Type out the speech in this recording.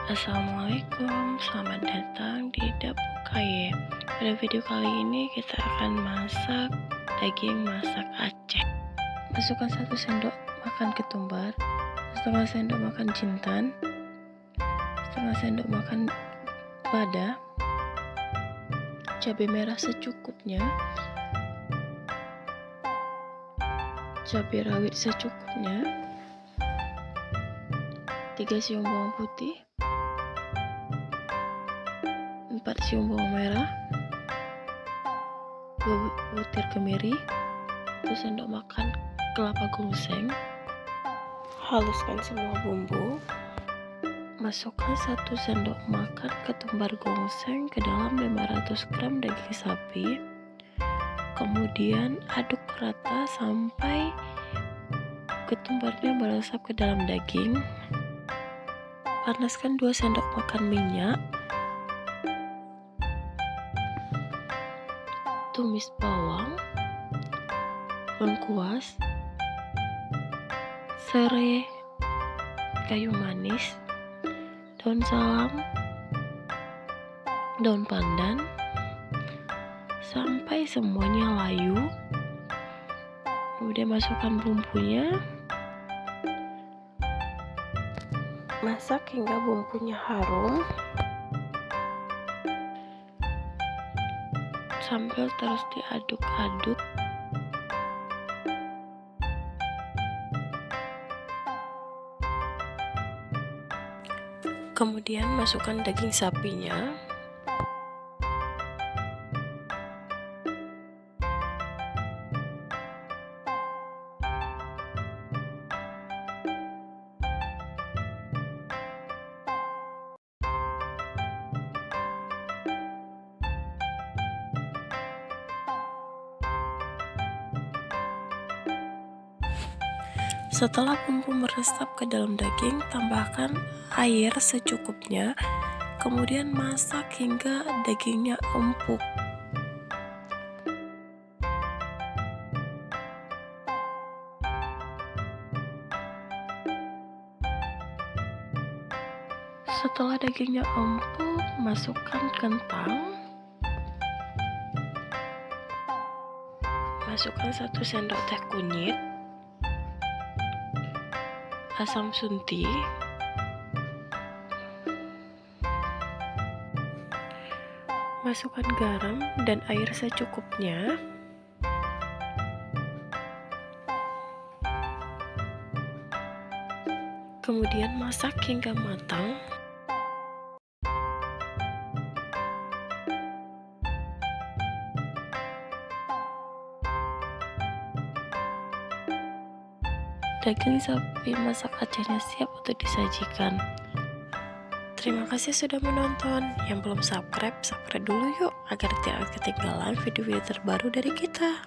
Assalamualaikum, selamat datang di Dapur Kaye. Pada video kali ini kita akan masak daging masak Aceh. Masukkan 1 sendok makan ketumbar, setengah sendok makan jintan, setengah sendok makan lada, cabai merah secukupnya, cabai rawit secukupnya, 3 siung bawang putih, 4 siung bawang merah, 2 butir kemiri, 1 sendok makan kelapa gongseng. Haluskan semua bumbu. Masukkan 1 sendok makan ketumbar gongseng ke dalam 500 gram daging sapi. Kemudian aduk rata sampai ketumbarnya meresap ke dalam daging. Panaskan 2 sendok makan minyak. Tumis bawang, lengkuas, serai, kayu manis, daun salam, daun pandan, sampai semuanya layu. Kemudian masukkan bumbunya. Masak hingga bumbunya harum sambil terus diaduk-aduk. Kemudian masukkan daging sapinya. Setelah bumbu meresap ke dalam daging, tambahkan air secukupnya. Kemudian masak hingga dagingnya empuk. Setelah dagingnya empuk, masukkan kentang. Masukkan 1 sendok teh kunyit, asam sunti, masukkan garam dan air secukupnya. Kemudian masak hingga matang. Daging sapi masak Acehnya siap untuk disajikan. Terima kasih sudah menonton. Yang belum subscribe dulu yuk agar tidak ketinggalan video-video terbaru dari kita.